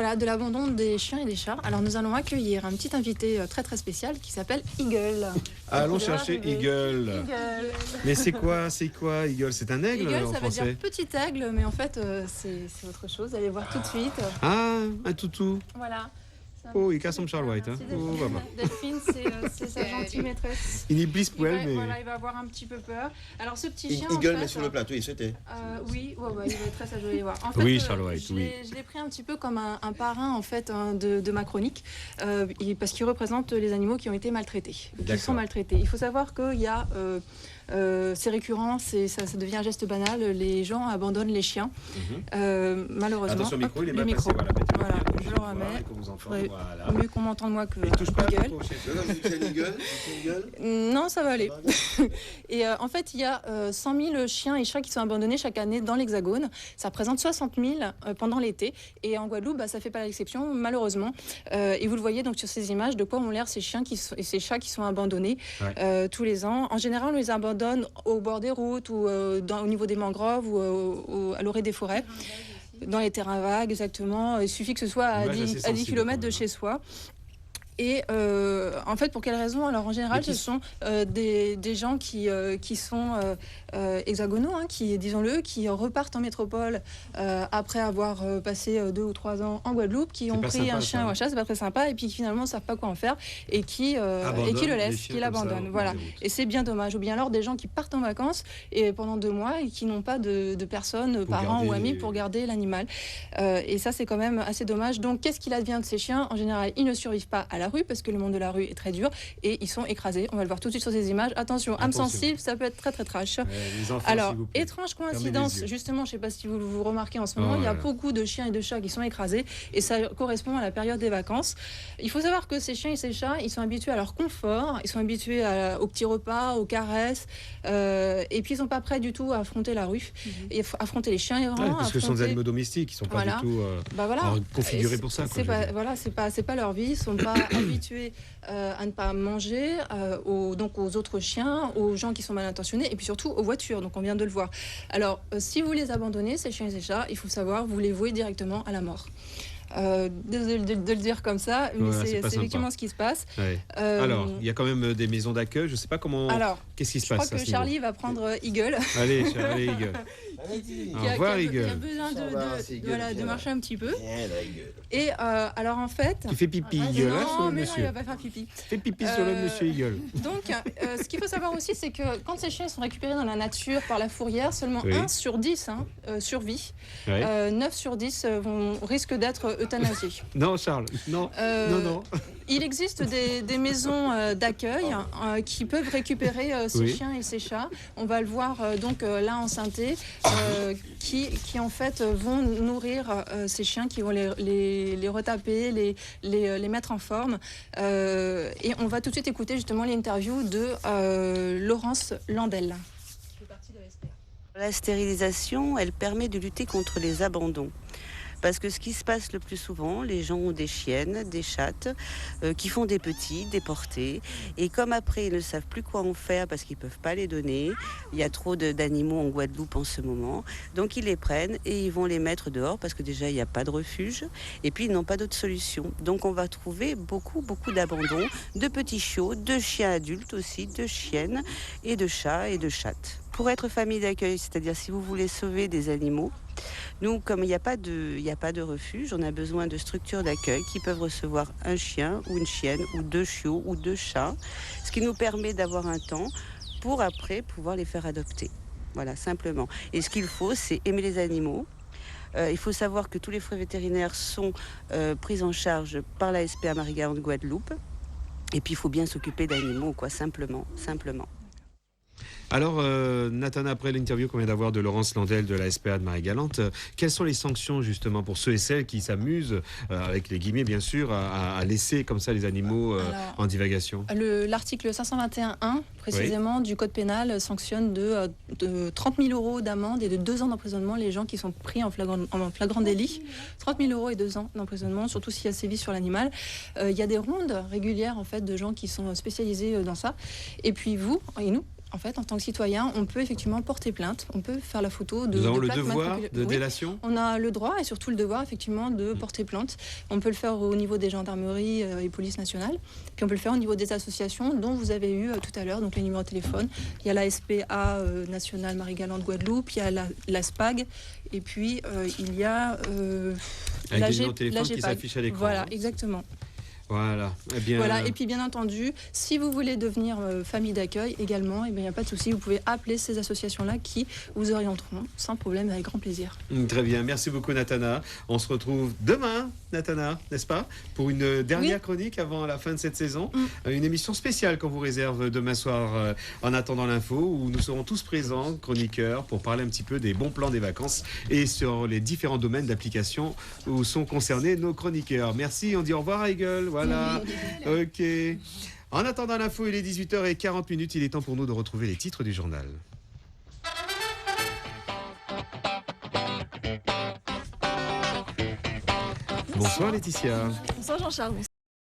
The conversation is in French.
Voilà, de l'abandon des chiens et des chats. Alors nous allons accueillir un petit invité très très spécial qui s'appelle Eagle. Allons chercher Eagle. Eagle. Mais c'est quoi Eagle? C'est un aigle Eagle, en ça français. veut dire petit aigle, mais en fait c'est autre chose. Allez voir tout de suite. Ah, un toutou. Voilà. Oh, il casse son Charles White. Hein. Oh, papa. Delphine, c'est sa gentille maîtresse. Il est blisse pour elle, mais... Voilà, il va avoir un petit peu peur. Alors ce petit chien, Eagle, en fait, mais sur le plateau, il sautait. oui, il va être très sage de les voir. En fait, Oui, Charles White, je l'ai pris un petit peu comme un parrain en fait de ma chronique, parce qu'il représente les animaux qui ont été maltraités, qui sont maltraités. Il faut savoir qu'il y a c'est récurrent, ça devient un geste banal. Les gens abandonnent les chiens, malheureusement. Attention, micro, il est le mal micro. passé. Voilà, Je le remets. Voilà. Mieux qu'on m'entende moi que Il touche pas Eagle. Non, ça va aller. Et en fait, il y a 100 000 chiens et chats qui sont abandonnés chaque année dans l'Hexagone. Ça représente 60 000 pendant l'été. Et en Guadeloupe, ça ne fait pas l'exception, malheureusement. Et vous le voyez donc sur ces images, de quoi ont l'air ces chiens et ces chats qui sont abandonnés tous les ans. En général, on les abandonne au bord des routes ou au niveau des mangroves ou à l'orée des forêts. Dans les terrains vagues, exactement. Il suffit que ce soit à 10 km de chez soi. Et en fait, pour quelles raisons? Alors en général, ce sont des gens qui sont hexagonaux, qui, disons-le, qui repartent en métropole après avoir passé 2 ou 3 ans en Guadeloupe, qui ont pris un chien ou un chat, c'est pas très sympa, et puis qui finalement ne savent pas quoi en faire et qui le laissent, qui l'abandonnent. Voilà. Et c'est bien dommage. Ou bien alors des gens qui partent en vacances et pendant 2 mois et qui n'ont pas de personnes, parents ou amis pour garder l'animal. Et ça, c'est quand même assez dommage. Donc, qu'est-ce qu'il advient de ces chiens? En général, ils ne survivent pas à la rue parce que le monde de la rue est très dur et ils sont écrasés. On va le voir tout de suite sur ces images. Attention, âme sensible, ça peut être très très trash. Alors, étrange coïncidence, justement, je ne sais pas si vous remarquez en ce moment, il y a beaucoup de chiens et de chats qui sont écrasés et ça correspond à la période des vacances. Il faut savoir que ces chiens et ces chats, ils sont habitués à leur confort, ils sont habitués aux petits repas, aux caresses et puis ils ne sont pas prêts du tout à affronter la rue et affronter les chiens errants. Parce que ce sont des animaux domestiques, ils ne sont pas du tout configurés pour ça. C'est pas leur vie, ils ne sont pas habitués à ne pas manger, donc aux autres chiens, aux gens qui sont mal intentionnés et puis surtout aux voitures, donc on vient de le voir. Alors, si vous les abandonnez, ces chiens et ces chats, il faut savoir, vous les vouez directement à la mort. Désolé de le dire comme ça, mais c'est effectivement ce qui se passe. Alors, il y a quand même des maisons d'accueil, je ne sais pas comment... Qu'est-ce qui se passe? Je crois que Charlie va prendre Eagle. Allez, Eagle. Au revoir, Eagle. Qui a besoin de marcher un petit peu. Et alors en fait... Tu fais pipi, Eagle, sur le monsieur. Non, il va pas faire pipi. Fais pipi sur le monsieur Eagle. Donc, ce qu'il faut savoir aussi, c'est que quand ces chiens sont récupérés dans la nature par la fourrière, seulement 1 sur 10 survit. 9 sur 10 risquent d'être euthanasiés. Non, Charles, non. Non. Il existe des maisons d'accueil qui peuvent récupérer ces chiens et ces chats. On va le voir donc là en synthé, qui en fait vont nourrir ces chiens, qui vont les retaper, les mettre en forme. Et on va tout de suite écouter justement l'interview de Laurence Landel. La stérilisation, elle permet de lutter contre les abandons. Parce que ce qui se passe le plus souvent, les gens ont des chiennes, des chattes, qui font des petits, déportés. Et comme après, ils ne savent plus quoi en faire parce qu'ils ne peuvent pas les donner. Il y a trop d'animaux en Guadeloupe en ce moment. Donc ils les prennent et ils vont les mettre dehors parce que déjà, il n'y a pas de refuge. Et puis, ils n'ont pas d'autre solution. Donc on va trouver beaucoup d'abandons, de petits chiots, de chiens adultes aussi, de chiennes et de chats et de chattes. Pour être famille d'accueil, c'est-à-dire si vous voulez sauver des animaux, nous, comme il n'y a pas de refuge, on a besoin de structures d'accueil qui peuvent recevoir un chien ou une chienne ou 2 chiots ou 2 chats, ce qui nous permet d'avoir un temps pour après pouvoir les faire adopter. Voilà, simplement. Et ce qu'il faut, c'est aimer les animaux. Il faut savoir que tous les frais vétérinaires sont pris en charge par la SPA Marie-Galante Guadeloupe. Et puis, il faut bien s'occuper d'animaux, simplement. Alors, Nathan, après l'interview qu'on vient d'avoir de Laurence Landel de la SPA de Marie-Galante, quelles sont les sanctions justement pour ceux et celles qui s'amusent, avec les guillemets bien sûr, à laisser comme ça les animaux en divagation? L'article 521.1 précisément du Code pénal sanctionne de 30 000 € d'amende et de 2 ans d'emprisonnement les gens qui sont pris en flagrant délit. 30 000 € et 2 ans d'emprisonnement, surtout s'il y a sévice sur l'animal. Il y a des rondes régulières en fait de gens qui sont spécialisés dans ça. Et puis vous et nous, En fait, en tant que citoyen, on peut effectivement porter plainte, on peut faire la photo de Nous avons le plaques devoir matriculées. de Oui, délation. on a le droit et surtout le devoir effectivement de porter plainte. On peut le faire au niveau des gendarmeries et police nationale, puis on peut le faire au niveau des associations dont vous avez eu tout à l'heure, donc les numéros de téléphone. Il y a la SPA nationale Marie-Galante Guadeloupe, il y a la SPAG, et puis il y a Avec la des numéros de téléphone qui GPAG. s'affichent à l'écran. Voilà, exactement. Voilà. Eh bien, Voilà, et puis bien entendu, si vous voulez devenir famille d'accueil également, il n'y a pas de souci, vous pouvez appeler ces associations-là qui vous orienteront sans problème, avec grand plaisir. Très bien, merci beaucoup Nathana. On se retrouve demain, Nathana, n'est-ce pas, pour une dernière chronique avant la fin de cette saison. Une émission spéciale qu'on vous réserve demain soir en attendant l'info, où nous serons tous présents, chroniqueurs, pour parler un petit peu des bons plans des vacances et sur les différents domaines d'application où sont concernés nos chroniqueurs. Merci, on dit au revoir à Eagle. Voilà, ok. En attendant l'info, il est 18h40, il est temps pour nous de retrouver les titres du journal. Bonsoir Laetitia. Bonsoir Jean-Charles.